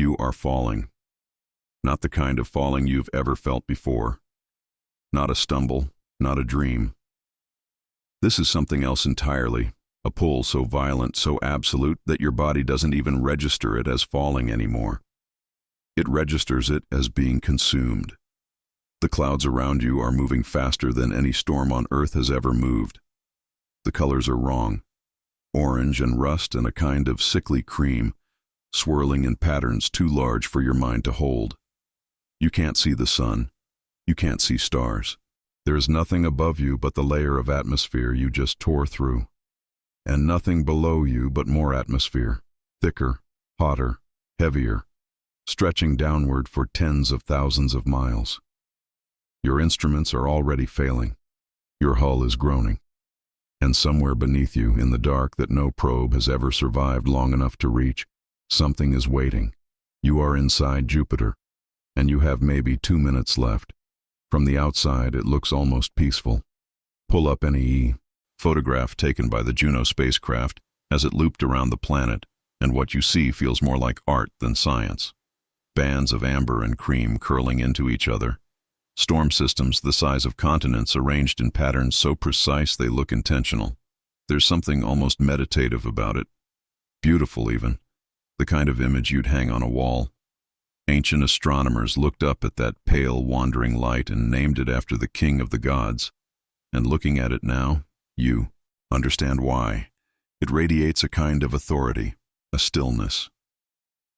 You are falling. Not the kind of falling you've ever felt before. Not a stumble, not a dream. This is something else entirely, a pull so violent, so absolute that your body doesn't even register it as falling anymore. It registers it as being consumed. The clouds around you are moving faster than any storm on Earth has ever moved. The colors are wrong. Orange and rust and a kind of sickly cream, swirling in patterns too large for your mind to hold. You can't see the sun. You can't see stars. There is nothing above you but the layer of atmosphere you just tore through. And nothing below you but more atmosphere, thicker, hotter, heavier, stretching downward for tens of thousands of miles. Your instruments are already failing. Your hull is groaning. And somewhere beneath you, in the dark that no probe has ever survived long enough to reach, something is waiting. You are inside Jupiter, and you have maybe 2 minutes left. From the outside, it looks almost peaceful. Pull up any photograph taken by the Juno spacecraft as it looped around the planet, and what you see feels more like art than science. Bands of amber and cream curling into each other. Storm systems the size of continents arranged in patterns so precise they look intentional. There's something almost meditative about it. Beautiful even. The kind of image you'd hang on a wall. Ancient astronomers looked up at that pale, wandering light and named it after the king of the gods. And looking at it now, you understand why. It radiates a kind of authority, a stillness.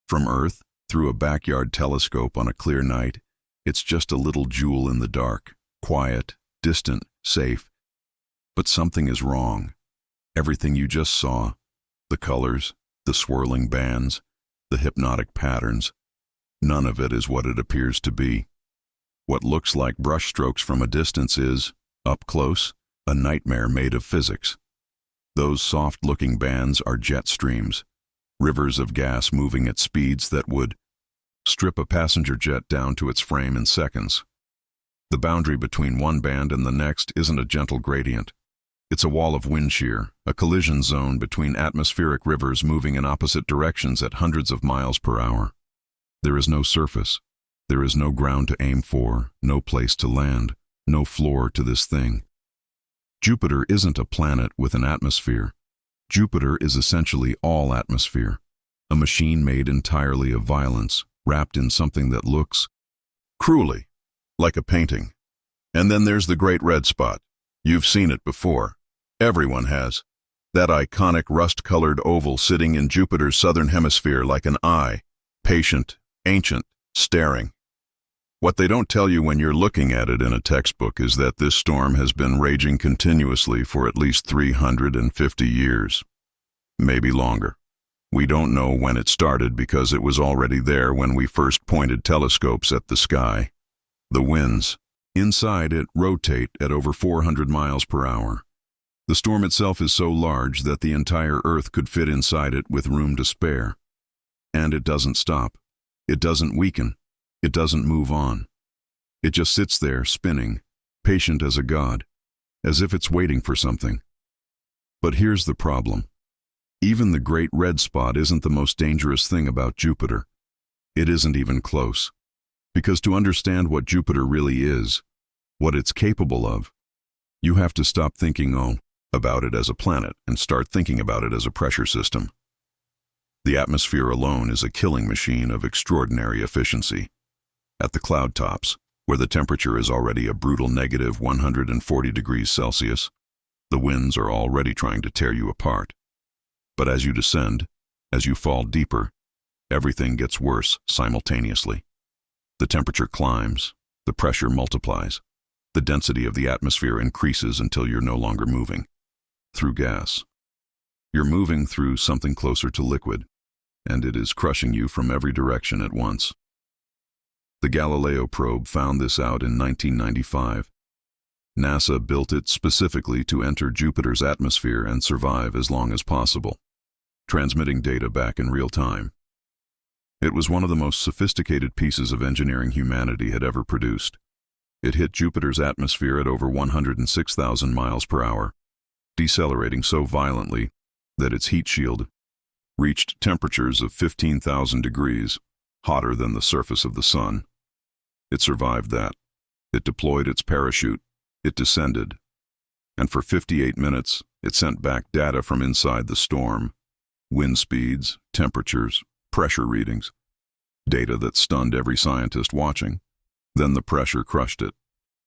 From Earth, through a backyard telescope on a clear night, it's just a little jewel in the dark, quiet, distant, safe. But something is wrong. Everything you just saw, the colors, the swirling bands, the hypnotic patterns, none of it is what it appears to be. What looks like brushstrokes from a distance is, up close, a nightmare made of physics. Those soft-looking bands are jet streams, rivers of gas moving at speeds that would strip a passenger jet down to its frame in seconds. The boundary between one band and the next isn't a gentle gradient. It's a wall of wind shear, a collision zone between atmospheric rivers moving in opposite directions at hundreds of miles per hour. There is no surface. There is no ground to aim for, no place to land, no floor to this thing. Jupiter isn't a planet with an atmosphere. Jupiter is essentially all atmosphere, a machine made entirely of violence, wrapped in something that looks cruelly like a painting. And then there's the Great Red Spot. You've seen it before. Everyone has. That iconic rust-colored oval sitting in Jupiter's southern hemisphere like an eye, patient, ancient, staring. What they don't tell you when you're looking at it in a textbook is that this storm has been raging continuously for at least 350 years. Maybe longer. We don't know when it started because it was already there when we first pointed telescopes at the sky. The winds inside it rotate at over 400 miles per hour. The storm itself is so large that the entire Earth could fit inside it with room to spare. And it doesn't stop. It doesn't weaken. It doesn't move on. It just sits there, spinning, patient as a god, as if it's waiting for something. But here's the problem. Even the Great Red Spot isn't the most dangerous thing about Jupiter. It isn't even close. Because to understand what Jupiter really is, what it's capable of, you have to stop thinking, about it as a planet and start thinking about it as a pressure system. The atmosphere alone is a killing machine of extraordinary efficiency. At the cloud tops, where the temperature is already a brutal negative 140 degrees Celsius, the winds are already trying to tear you apart. But as you descend, as you fall deeper, everything gets worse simultaneously. The temperature climbs, the pressure multiplies, the density of the atmosphere increases until you're no longer moving through gas. You're moving through something closer to liquid, and it is crushing you from every direction at once. The Galileo probe found this out in 1995. NASA built it specifically to enter Jupiter's atmosphere and survive as long as possible, transmitting data back in real time. It was one of the most sophisticated pieces of engineering humanity had ever produced. It hit Jupiter's atmosphere at over 106,000 miles per hour, decelerating so violently that its heat shield reached temperatures of 15,000 degrees. hotter than the surface of the sun. It survived that. It deployed its parachute. It descended. And for 58 minutes, it sent back data from inside the storm. Wind speeds, temperatures, pressure readings. Data that stunned every scientist watching. Then the pressure crushed it.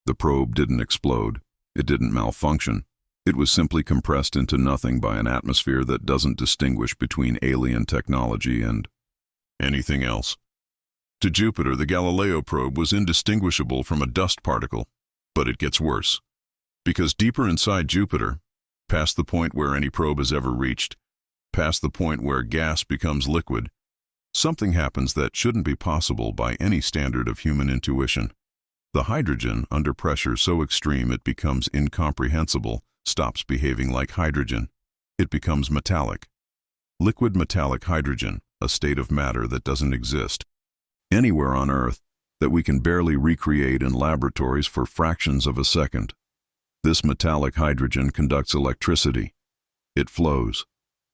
The probe didn't explode. It didn't malfunction. It was simply compressed into nothing by an atmosphere that doesn't distinguish between alien technology and anything else. To Jupiter, the Galileo probe was indistinguishable from a dust particle. But it gets worse. Because deeper inside Jupiter, past the point where any probe has ever reached, past the point where gas becomes liquid, something happens that shouldn't be possible by any standard of human intuition. The hydrogen, under pressure so extreme it becomes incomprehensible, stops behaving like hydrogen. It becomes metallic. Liquid metallic hydrogen, a state of matter that doesn't exist anywhere on Earth, that we can barely recreate in laboratories for fractions of a second. This metallic hydrogen conducts electricity. It flows.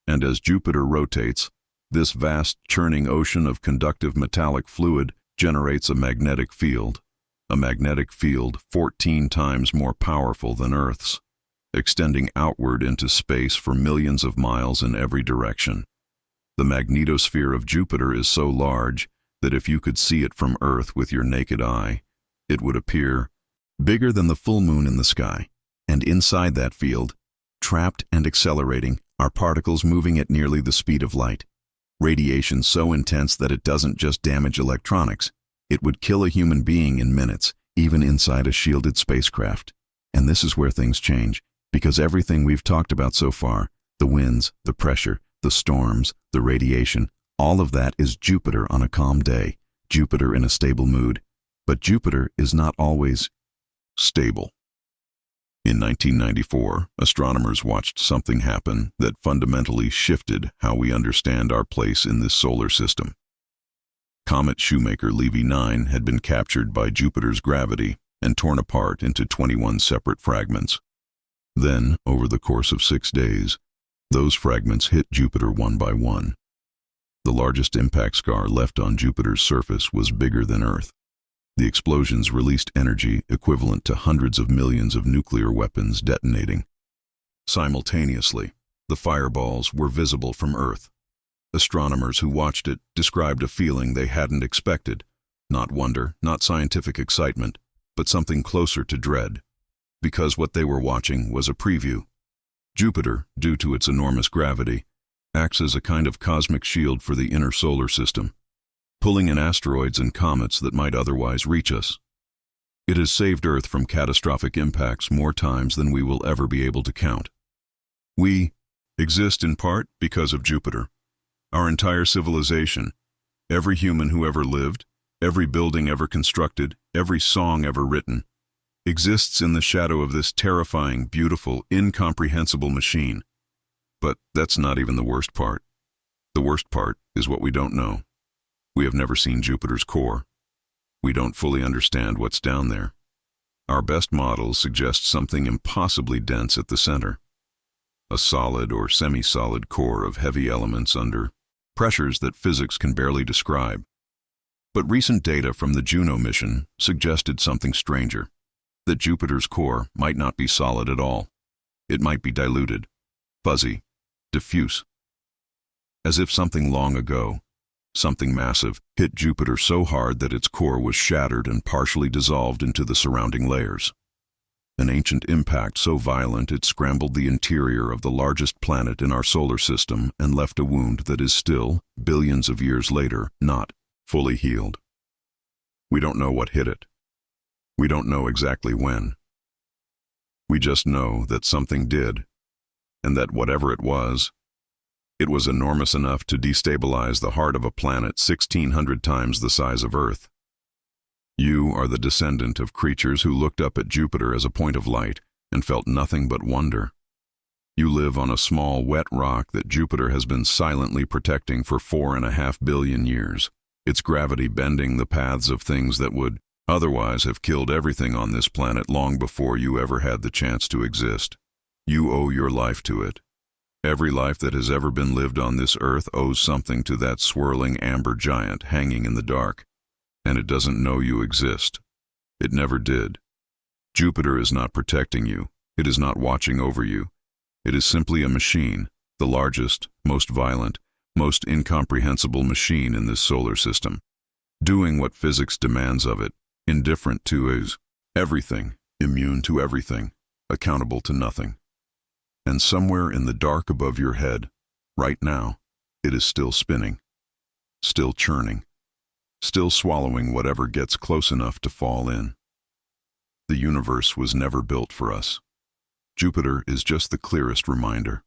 And as Jupiter rotates, this vast churning ocean of conductive metallic fluid generates a magnetic field 14 times more powerful than Earth's, extending outward into space for millions of miles in every direction. The magnetosphere of Jupiter is so large that if you could see it from Earth with your naked eye, it would appear bigger than the full moon in the sky. And inside that field, trapped and accelerating, are particles moving at nearly the speed of light. Radiation so intense that it doesn't just damage electronics, it would kill a human being in minutes, even inside a shielded spacecraft. And this is where things change, because everything we've talked about so far, the winds, the pressure, the storms, the radiation, all of that is Jupiter on a calm day, Jupiter in a stable mood. But Jupiter is not always stable. In 1994, astronomers watched something happen that fundamentally shifted how we understand our place in this solar system. Comet Shoemaker-Levy 9 had been captured by Jupiter's gravity and torn apart into 21 separate fragments. Then, over the course of 6 days, those fragments hit Jupiter one by one. The largest impact scar left on Jupiter's surface was bigger than Earth. The explosions released energy equivalent to hundreds of millions of nuclear weapons detonating. Simultaneously, the fireballs were visible from Earth. Astronomers who watched it described a feeling they hadn't expected. Not wonder, not scientific excitement, but something closer to dread. Because what they were watching was a preview. Jupiter, due to its enormous gravity, acts as a kind of cosmic shield for the inner solar system, pulling in asteroids and comets that might otherwise reach us. It has saved Earth from catastrophic impacts more times than we will ever be able to count. We exist in part because of Jupiter. Our entire civilization, every human who ever lived, every building ever constructed, every song ever written, exists in the shadow of this terrifying, beautiful, incomprehensible machine. But that's not even the worst part. The worst part is what we don't know. We have never seen Jupiter's core. We don't fully understand what's down there. Our best models suggest something impossibly dense at the center. A solid or semi-solid core of heavy elements under pressures that physics can barely describe. But recent data from the Juno mission suggested something stranger, that Jupiter's core might not be solid at all. It might be diluted, fuzzy, diffuse. As if something long ago, something massive, hit Jupiter so hard that its core was shattered and partially dissolved into the surrounding layers. An ancient impact so violent it scrambled the interior of the largest planet in our solar system and left a wound that is still, billions of years later, not fully healed. We don't know what hit it. We don't know exactly when. We just know that something did, and that whatever it was enormous enough to destabilize the heart of a planet 1,600 times the size of Earth. You are the descendant of creatures who looked up at Jupiter as a point of light and felt nothing but wonder. You live on a small, wet rock that Jupiter has been silently protecting for 4.5 billion years, its gravity bending the paths of things that would otherwise have killed everything on this planet long before you ever had the chance to exist. You owe your life to it. Every life that has ever been lived on this earth owes something to that swirling amber giant hanging in the dark, and it doesn't know you exist. It never did. Jupiter is not protecting you. It is not watching over you. It is simply a machine, the largest, most violent, most incomprehensible machine in this solar system, doing what physics demands of it, indifferent to everything, immune to everything, accountable to nothing. And somewhere in the dark above your head, right now, it is still spinning, still churning, still swallowing whatever gets close enough to fall in. The universe was never built for us. Jupiter is just the clearest reminder.